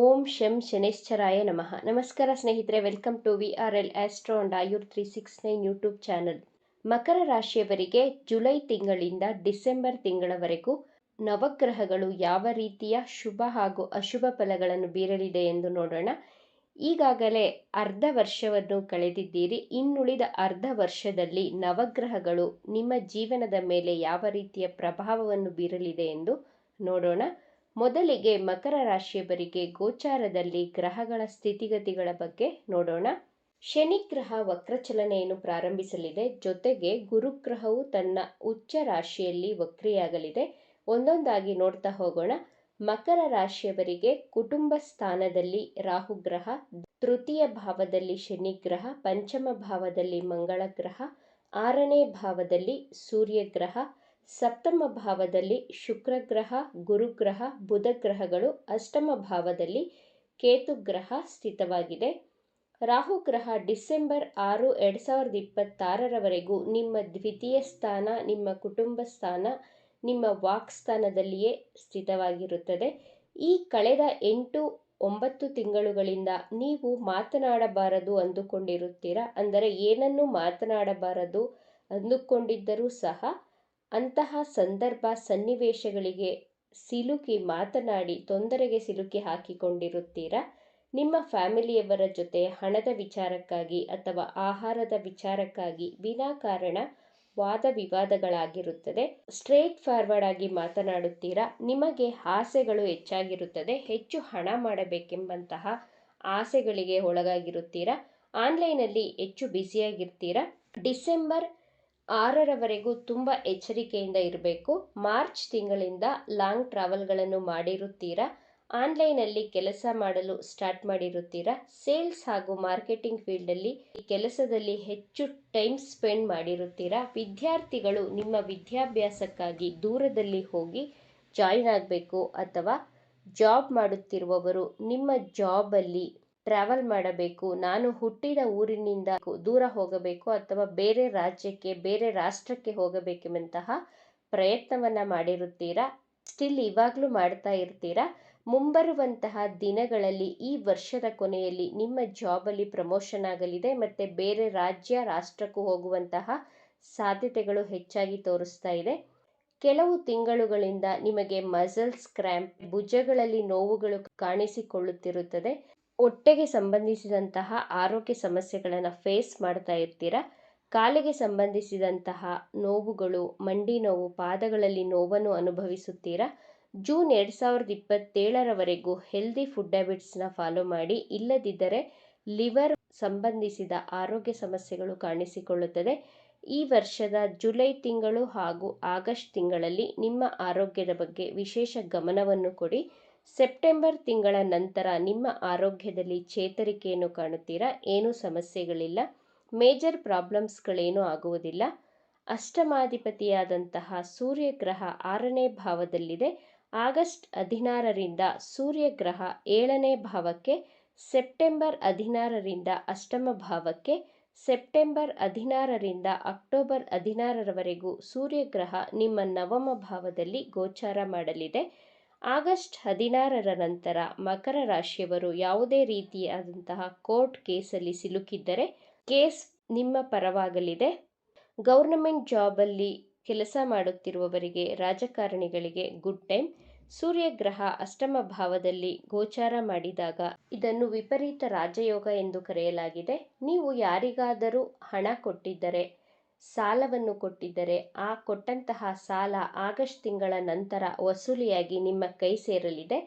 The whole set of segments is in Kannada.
ಓಂ ಶಂ ಶನೇಶ್ಚರಾಯ ನಮಃ. ನಮಸ್ಕಾರ ಸ್ನೇಹಿತರೆ, welcome to VRL astro and Ayur 369 YouTube channel. Makara ರಾಶಿಯವರಿಗೆ ಜುಲೈ ತಿಂಗಳಿಂದ ಡಿಸೆಂಬರ್ ತಿಂಗಳವರೆಗೂ ನವಗ್ರಹಗಳು ಯಾವ ರೀತಿಯ ಶುಭ ಹಾಗೂ ಅಶುಭ ಫಲಗಳನ್ನು ಬೀರಲಿದೆ ಎಂದು ನೋಡೋಣ. ಈಗಾಗಲೇ ಅರ್ಧ ವರ್ಷವನ್ನು ಕಳೆದಿದ್ದೀರಿ. ಇನ್ನುಳಿದ ಅರ್ಧ ವರ್ಷದಲ್ಲಿ ನವಗ್ರಹಗಳು ನಿಮ್ಮ ಜೀವನದ ಮೇಲೆ ಯಾವ ರೀತಿಯ ಪ್ರಭಾವವನ್ನು ಬೀರಲಿದೆ ಎಂದು ನೋಡೋಣ. ಮೊದಲಿಗೆ ಮಕರ ರಾಶಿಯವರಿಗೆ ಗೋಚಾರದಲ್ಲಿ ಗ್ರಹಗಳ ಸ್ಥಿತಿಗತಿಗಳ ಬಗ್ಗೆ ನೋಡೋಣ. ಶನಿ ಗ್ರಹ ವಕ್ರಚಲನೆಯನ್ನು ಪ್ರಾರಂಭಿಸಲಿದೆ. ಜೊತೆಗೆ ಗುರುಗ್ರಹವು ತನ್ನ ಉಚ್ಚ ರಾಶಿಯಲ್ಲಿ ವಕ್ರಿಯಾಗಲಿದೆ. ಒಂದೊಂದಾಗಿ ನೋಡ್ತಾ ಹೋಗೋಣ. ಮಕರ ರಾಶಿಯವರಿಗೆ ಕುಟುಂಬ ಸ್ಥಾನದಲ್ಲಿ ರಾಹುಗ್ರಹ, ತೃತೀಯ ಭಾವದಲ್ಲಿ ಶನಿ ಗ್ರಹ, ಪಂಚಮ ಭಾವದಲ್ಲಿ ಮಂಗಳ ಗ್ರಹ, 6ನೇ ಭಾವದಲ್ಲಿ ಸೂರ್ಯಗ್ರಹ, ಸಪ್ತಮ ಭಾವದಲ್ಲಿ ಶುಕ್ರಗ್ರಹ, ಗುರುಗ್ರಹ, ಬುಧ ಗ್ರಹಗಳು, ಅಷ್ಟಮ ಭಾವದಲ್ಲಿ ಕೇತುಗ್ರಹ ಸ್ಥಿತವಾಗಿದೆ. ರಾಹುಗ್ರಹ ಡಿಸೆಂಬರ್ 6, 2026ರವರೆಗೂ ನಿಮ್ಮ ದ್ವಿತೀಯ ಸ್ಥಾನ, ನಿಮ್ಮ ಕುಟುಂಬ ಸ್ಥಾನ, ನಿಮ್ಮ ವಾಕ್ಸ್ಥಾನದಲ್ಲಿಯೇ ಸ್ಥಿತವಾಗಿರುತ್ತದೆ. ಈ ಕಳೆದ 8-9 ತಿಂಗಳುಗಳಿಂದ ನೀವು ಮಾತನಾಡಬಾರದು ಅಂದುಕೊಂಡಿರುತ್ತೀರಾ. ಅಂದರೆ ಏನನ್ನು ಮಾತನಾಡಬಾರದು ಅಂದುಕೊಂಡಿದ್ದರೂ ಸಹ ಅಂತಹ ಸಂದರ್ಭ ಸನ್ನಿವೇಶಗಳಿಗೆ ಸಿಲುಕಿ ಮಾತನಾಡಿ ತೊಂದರೆಗೆ ಸಿಲುಕಿ ಹಾಕಿಕೊಂಡಿರುತ್ತೀರಾ. ನಿಮ್ಮ ಫ್ಯಾಮಿಲಿಯವರ ಜೊತೆ ಹಣದ ವಿಚಾರಕ್ಕಾಗಿ ಅಥವಾ ಆಹಾರದ ವಿಚಾರಕ್ಕಾಗಿ ವಿನಾಕಾರಣ ವಾದ ವಿವಾದಗಳಾಗಿರುತ್ತದೆ. ಸ್ಟ್ರೇಟ್ ಫಾರ್ವರ್ಡ್ ಆಗಿ ಮಾತನಾಡುತ್ತೀರಾ. ನಿಮಗೆ ಆಸೆಗಳು ಹೆಚ್ಚಾಗಿರುತ್ತದೆ. ಹೆಚ್ಚು ಹಣ ಮಾಡಬೇಕೆಂಬಂತಹ ಆಸೆಗಳಿಗೆ ಒಳಗಾಗಿರುತ್ತೀರಾ. ಆನ್ಲೈನಲ್ಲಿ ಹೆಚ್ಚು ಬ್ಯುಸಿಯಾಗಿರ್ತೀರಾ. ಡಿಸೆಂಬರ್ 6ರವರೆಗೂ ತುಂಬ ಎಚ್ಚರಿಕೆಯಿಂದ ಇರಬೇಕು. ಮಾರ್ಚ್ ತಿಂಗಳಿಂದ ಲಾಂಗ್ ಟ್ರಾವೆಲ್ಗಳನ್ನು ಮಾಡಿರುತ್ತೀರಾ. ಆನ್ಲೈನಲ್ಲಿ ಕೆಲಸ ಮಾಡಲು ಸ್ಟಾರ್ಟ್ ಮಾಡಿರುತ್ತೀರಾ. ಸೇಲ್ಸ್ ಹಾಗೂ ಮಾರ್ಕೆಟಿಂಗ್ ಫೀಲ್ಡಲ್ಲಿ ಕೆಲಸದಲ್ಲಿ ಹೆಚ್ಚು ಟೈಮ್ ಸ್ಪೆಂಡ್ ಮಾಡಿರುತ್ತೀರಾ. ವಿದ್ಯಾರ್ಥಿಗಳು ನಿಮ್ಮ ವಿದ್ಯಾಭ್ಯಾಸಕ್ಕಾಗಿ ದೂರದಲ್ಲಿ ಹೋಗಿ ಜಾಯಿನ್ ಆಗಬೇಕು ಅಥವಾ ಜಾಬ್ ಮಾಡುತ್ತಿರುವವರು ನಿಮ್ಮ ಜಾಬಲ್ಲಿ ಟ್ರಾವೆಲ್ ಮಾಡಬೇಕು, ನಾನು ಹುಟ್ಟಿದ ಊರಿನಿಂದ ದೂರ ಹೋಗಬೇಕು ಅಥವಾ ಬೇರೆ ರಾಜ್ಯಕ್ಕೆ ಬೇರೆ ರಾಷ್ಟ್ರಕ್ಕೆ ಹೋಗಬೇಕೆಂಬಂತಹ ಪ್ರಯತ್ನವನ್ನು ಮಾಡಿರುತ್ತೀರಾ. ಸ್ಟಿಲ್ ಇವಾಗಲೂ ಮಾಡ್ತಾ ಇರ್ತೀರಾ. ಮುಂಬರುವಂತಹ ದಿನಗಳಲ್ಲಿ ಈ ವರ್ಷದ ಕೊನೆಯಲ್ಲಿ ನಿಮ್ಮ ಜಾಬಲ್ಲಿ ಪ್ರಮೋಷನ್ ಆಗಲಿದೆ ಮತ್ತು ಬೇರೆ ರಾಜ್ಯ ರಾಷ್ಟ್ರಕ್ಕೂ ಹೋಗುವಂತಹ ಸಾಧ್ಯತೆಗಳು ಹೆಚ್ಚಾಗಿ ತೋರಿಸ್ತಾ ಇದೆ. ಕೆಲವು ತಿಂಗಳುಗಳಿಂದ ನಿಮಗೆ ಮಸಲ್ಸ್ ಕ್ರ್ಯಾಂಪ್, ಭುಜಗಳಲ್ಲಿ ನೋವುಗಳು ಕಾಣಿಸಿಕೊಳ್ಳುತ್ತಿರುತ್ತದೆ. ಹೊಟ್ಟೆಗೆ ಸಂಬಂಧಿಸಿದಂತಹ ಆರೋಗ್ಯ ಸಮಸ್ಯೆಗಳನ್ನು ಫೇಸ್ ಮಾಡ್ತಾ ಇರ್ತೀರಾ. ಕಾಲಿಗೆ ಸಂಬಂಧಿಸಿದಂತಹ ನೋವುಗಳು, ಮಂಡಿ ನೋವು, ಪಾದಗಳಲ್ಲಿ ನೋವನ್ನು ಅನುಭವಿಸುತ್ತೀರಾ. ಜೂನ್ 2027ರವರೆಗೂ ಹೆಲ್ದಿ ಫುಡ್ ಹ್ಯಾಬಿಟ್ಸ್ನ ಫಾಲೋ ಮಾಡಿ. ಇಲ್ಲದಿದ್ದರೆ ಲಿವರ್ ಸಂಬಂಧಿಸಿದ ಆರೋಗ್ಯ ಸಮಸ್ಯೆಗಳು ಕಾಣಿಸಿಕೊಳ್ಳುತ್ತದೆ. ಈ ವರ್ಷದ ಜುಲೈ ತಿಂಗಳು ಹಾಗೂ ಆಗಸ್ಟ್ ತಿಂಗಳಲ್ಲಿ ನಿಮ್ಮ ಆರೋಗ್ಯದ ಬಗ್ಗೆ ವಿಶೇಷ ಗಮನವನ್ನು ಕೊಡಿ. ಸೆಪ್ಟೆಂಬರ್ ತಿಂಗಳ ನಂತರ ನಿಮ್ಮ ಆರೋಗ್ಯದಲ್ಲಿ ಚೇತರಿಕೆಯನ್ನು ಕಾಣುತ್ತೀರಾ. ಏನೂ ಸಮಸ್ಯೆಗಳಿಲ್ಲ. ಮೇಜರ್ ಪ್ರಾಬ್ಲಮ್ಸ್ಗಳೇನೂ ಆಗುವುದಿಲ್ಲ. ಅಷ್ಟಮಾಧಿಪತಿಯಾದಂತಹ ಸೂರ್ಯಗ್ರಹ 6ನೇ ಭಾವದಲ್ಲಿದೆ. ಆಗಸ್ಟ್ 16ರಿಂದ ಸೂರ್ಯಗ್ರಹ 7ನೇ ಭಾವಕ್ಕೆ, ಸೆಪ್ಟೆಂಬರ್ 16ರಿಂದ ಅಷ್ಟಮ ಭಾವಕ್ಕೆ, ಸೆಪ್ಟೆಂಬರ್ 16ರಿಂದ ಅಕ್ಟೋಬರ್ 16ರವರೆಗೂ ಸೂರ್ಯಗ್ರಹ ನಿಮ್ಮ ನವಮ ಭಾವದಲ್ಲಿ ಗೋಚಾರ ಮಾಡಲಿದೆ. ಆಗಸ್ಟ್ 16ರ ನಂತರ ಮಕರ ರಾಶಿಯವರು ಯಾವುದೇ ರೀತಿಯಾದಂತಹ ಕೋರ್ಟ್ ಕೇಸಲ್ಲಿ ಸಿಲುಕಿದ್ದರೆ ಕೇಸ್ ನಿಮ್ಮ ಪರವಾಗಲಿದೆ. ಗೌರ್ನಮೆಂಟ್ ಜಾಬಲ್ಲಿ ಕೆಲಸ ಮಾಡುತ್ತಿರುವವರಿಗೆ, ರಾಜಕಾರಣಿಗಳಿಗೆ ಗುಡ್ ಟೈಮ್. ಸೂರ್ಯಗ್ರಹ ಅಷ್ಟಮ ಭಾವದಲ್ಲಿ ಗೋಚಾರ ಮಾಡಿದಾಗ ಇದನ್ನು ವಿಪರೀತ ರಾಜಯೋಗ ಎಂದು ಕರೆಯಲಾಗಿದೆ. ನೀವು ಯಾರಿಗಾದರೂ ಹಣ ಕೊಟ್ಟಿದ್ದರೆ, ಸಾಲವನ್ನು ಕೊಟ್ಟಿದ್ದರೆ, ಆ ಕೊಟ್ಟಂತಹ ಸಾಲ ಆಗಸ್ಟ್ ತಿಂಗಳ ನಂತರ ವಸೂಲಿಯಾಗಿ ನಿಮ್ಮ ಕೈ ಸೇರಲಿದೆ.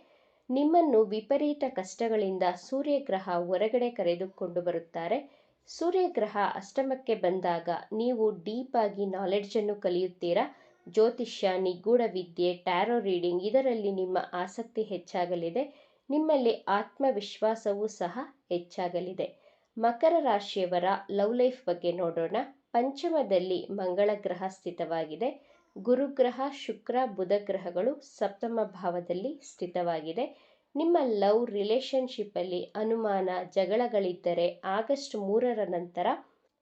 ನಿಮ್ಮನ್ನು ವಿಪರೀತ ಕಷ್ಟಗಳಿಂದ ಸೂರ್ಯಗ್ರಹ ಹೊರಗಡೆ ಕರೆದುಕೊಂಡು ಬರುತ್ತಾರೆ. ಸೂರ್ಯಗ್ರಹ ಅಷ್ಟಮಕ್ಕೆ ಬಂದಾಗ ನೀವು ಡೀಪ್ ಆಗಿ ನಾಲೆಡ್ಜನ್ನು ಕಲಿಯುತ್ತೀರಾ. ಜ್ಯೋತಿಷ್ಯ, ನಿಗೂಢ ವಿದ್ಯೆ, ಟ್ಯಾರೋ ರೀಡಿಂಗ್ ಇದರಲ್ಲಿ ನಿಮ್ಮ ಆಸಕ್ತಿ ಹೆಚ್ಚಾಗಲಿದೆ. ನಿಮ್ಮಲ್ಲಿ ಆತ್ಮವಿಶ್ವಾಸವೂ ಸಹ ಹೆಚ್ಚಾಗಲಿದೆ. ಮಕರ ರಾಶಿಯವರ ಲವ್ ಲೈಫ್ ಬಗ್ಗೆ ನೋಡೋಣ. ಪಂಚಮದಲ್ಲಿ ಮಂಗಳ ಗ್ರಹ ಸ್ಥಿತವಾಗಿದೆ. ಗುರುಗ್ರಹ, ಶುಕ್ರ, ಬುಧ ಗ್ರಹಗಳು ಸಪ್ತಮ ಭಾವದಲ್ಲಿ ಸ್ಥಿತವಾಗಿದೆ. ನಿಮ್ಮ ಲವ್ ರಿಲೇಶನ್ಶಿಪ್ಪಲ್ಲಿ ಅನುಮಾನ, ಜಗಳಗಳಿದ್ದರೆ ಆಗಸ್ಟ್ 3ರ ನಂತರ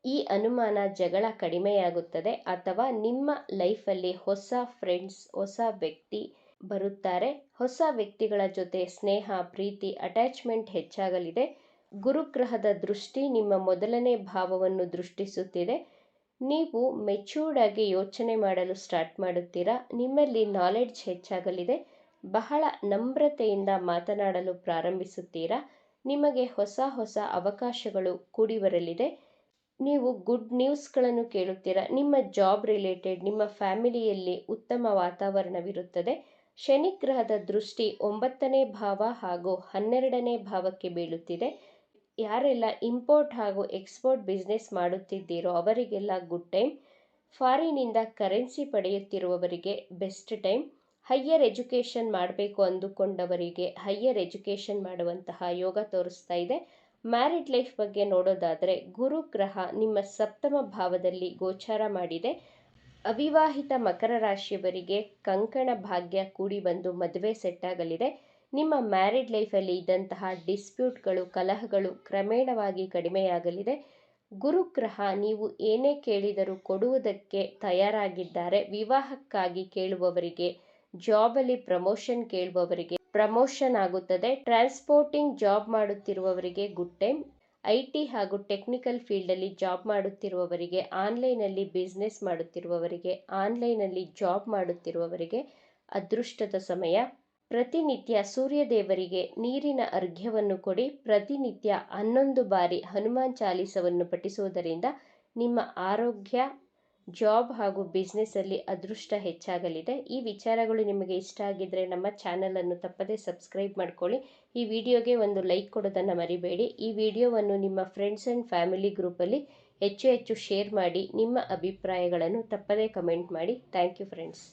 ಈ ಅನುಮಾನ, ಜಗಳ ಕಡಿಮೆಯಾಗುತ್ತದೆ. ಅಥವಾ ನಿಮ್ಮ ಲೈಫಲ್ಲಿ ಹೊಸ ಫ್ರೆಂಡ್ಸ್, ಹೊಸ ವ್ಯಕ್ತಿ ಬರುತ್ತಾರೆ. ಹೊಸ ವ್ಯಕ್ತಿಗಳ ಜೊತೆ ಸ್ನೇಹ, ಪ್ರೀತಿ, ಅಟ್ಯಾಚ್ಮೆಂಟ್ ಹೆಚ್ಚಾಗಲಿದೆ. ಗುರುಗ್ರಹದ ದೃಷ್ಟಿ ನಿಮ್ಮ ಮೊದಲನೇ ಭಾವವನ್ನು ದೃಷ್ಟಿಸುತ್ತಿದೆ. ನೀವು ಮೆಚ್ಯೂರ್ಡ್ ಆಗಿ ಯೋಚನೆ ಮಾಡಲು ಸ್ಟಾರ್ಟ್ ಮಾಡುತ್ತೀರಾ. ನಿಮ್ಮಲ್ಲಿ ನಾಲೆಡ್ಜ್ ಹೆಚ್ಚಾಗಲಿದೆ. ಬಹಳ ನಮ್ರತೆಯಿಂದ ಮಾತನಾಡಲು ಪ್ರಾರಂಭಿಸುತ್ತೀರಾ. ನಿಮಗೆ ಹೊಸ ಹೊಸ ಅವಕಾಶಗಳು ಕೂಡಿ ಬರಲಿದೆ. ನೀವು ಗುಡ್ ನ್ಯೂಸ್ಗಳನ್ನು ಕೇಳುತ್ತೀರಾ. ನಿಮ್ಮ ಜಾಬ್ ರಿಲೇಟೆಡ್, ನಿಮ್ಮ ಫ್ಯಾಮಿಲಿಯಲ್ಲಿ ಉತ್ತಮ ವಾತಾವರಣವಿರುತ್ತದೆ. ಶನಿ ಗ್ರಹದ ದೃಷ್ಟಿ 9ನೇ ಭಾವ ಹಾಗೂ 12ನೇ ಭಾವಕ್ಕೆ ಬೀಳುತ್ತಿದೆ. ಯಾರೆಲ್ಲ ಇಂಪೋರ್ಟ್ ಹಾಗೂ ಎಕ್ಸ್ಪೋರ್ಟ್ ಬಿಸ್ನೆಸ್ ಮಾಡುತ್ತಿದ್ದೀರೋ ಅವರಿಗೆಲ್ಲ ಗುಡ್ ಟೈಮ್. ಫಾರಿನಿಂದ ಕರೆನ್ಸಿ ಪಡೆಯುತ್ತಿರುವವರಿಗೆ ಬೆಸ್ಟ್ ಟೈಮ್. ಹೈಯರ್ ಎಜುಕೇಷನ್ ಮಾಡಬೇಕು ಅಂದುಕೊಂಡವರಿಗೆ ಹೈಯರ್ ಎಜುಕೇಷನ್ ಮಾಡುವಂತಹ ಯೋಗ ತೋರಿಸ್ತಾ ಇದೆ. ಮ್ಯಾರಿಡ್ ಲೈಫ್ ಬಗ್ಗೆ ನೋಡೋದಾದರೆ ಗುರು ಗ್ರಹ ನಿಮ್ಮ 7ಮ ಭಾವದಲ್ಲಿ ಗೋಚಾರ ಮಾಡಿದೆ. ಅವಿವಾಹಿತ ಮಕರ ರಾಶಿಯವರಿಗೆ ಕಂಕಣ ಭಾಗ್ಯ ಕೂಡಿ ಬಂದು ಮದುವೆ ಸೆಟ್ ಆಗಲಿದೆ. ನಿಮ್ಮ ಮ್ಯಾರಿಡ್ ಲೈಫಲ್ಲಿ ಇದ್ದಂತಹ ಡಿಸ್ಪ್ಯೂಟ್ಗಳು, ಕಲಹಗಳು ಕ್ರಮೇಣವಾಗಿ ಕಡಿಮೆಯಾಗಲಿದೆ. ಗುರುಗ್ರಹ ನೀವು ಏನೇ ಕೇಳಿದರೂ ಕೊಡುವುದಕ್ಕೆ ತಯಾರಾಗಿದ್ದಾರೆ. ವಿವಾಹಕ್ಕಾಗಿ ಕೇಳುವವರಿಗೆ, ಜಾಬಲ್ಲಿ ಪ್ರಮೋಷನ್ ಕೇಳುವವರಿಗೆ ಪ್ರಮೋಷನ್ ಆಗುತ್ತದೆ. ಟ್ರಾನ್ಸ್ಪೋರ್ಟಿಂಗ್ ಜಾಬ್ ಮಾಡುತ್ತಿರುವವರಿಗೆ ಗುಡ್ ಟೈಮ್. IT ಹಾಗೂ ಟೆಕ್ನಿಕಲ್ ಫೀಲ್ಡಲ್ಲಿ ಜಾಬ್ ಮಾಡುತ್ತಿರುವವರಿಗೆ, ಆನ್ಲೈನಲ್ಲಿ ಬಿಸ್ನೆಸ್ ಮಾಡುತ್ತಿರುವವರಿಗೆ, ಆನ್ಲೈನಲ್ಲಿ ಜಾಬ್ ಮಾಡುತ್ತಿರುವವರಿಗೆ ಅದೃಷ್ಟದ ಸಮಯ. ಪ್ರತಿನಿತ್ಯ ಸೂರ್ಯದೇವರಿಗೆ ನೀರಿನ ಅರ್ಘ್ಯವನ್ನು ಕೊಡಿ. ಪ್ರತಿನಿತ್ಯ 11 ಬಾರಿ ಹನುಮಾನ್ ಚಾಲೀಸವನ್ನು ಪಠಿಸುವುದರಿಂದ ನಿಮ್ಮ ಆರೋಗ್ಯ, ಜಾಬ್ ಹಾಗೂ ಬಿಸ್ನೆಸ್ಸಲ್ಲಿ ಅದೃಷ್ಟ ಹೆಚ್ಚಾಗಲಿದೆ. ಈ ವಿಚಾರಗಳು ನಿಮಗೆ ಇಷ್ಟ ಆಗಿದ್ದರೆ ನಮ್ಮ ಚಾನಲನ್ನು ತಪ್ಪದೇ ಸಬ್ಸ್ಕ್ರೈಬ್ ಮಾಡ್ಕೊಳ್ಳಿ. ಈ ವಿಡಿಯೋಗೆ ಒಂದು ಲೈಕ್ ಕೊಡೋದನ್ನು ಮರಿಬೇಡಿ. ಈ ವಿಡಿಯೋವನ್ನು ನಿಮ್ಮ ಫ್ರೆಂಡ್ಸ್ ಆ್ಯಂಡ್ ಫ್ಯಾಮಿಲಿ ಗ್ರೂಪಲ್ಲಿ ಹೆಚ್ಚು ಹೆಚ್ಚು ಶೇರ್ ಮಾಡಿ. ನಿಮ್ಮ ಅಭಿಪ್ರಾಯಗಳನ್ನು ತಪ್ಪದೇ ಕಮೆಂಟ್ ಮಾಡಿ. Thank you friends.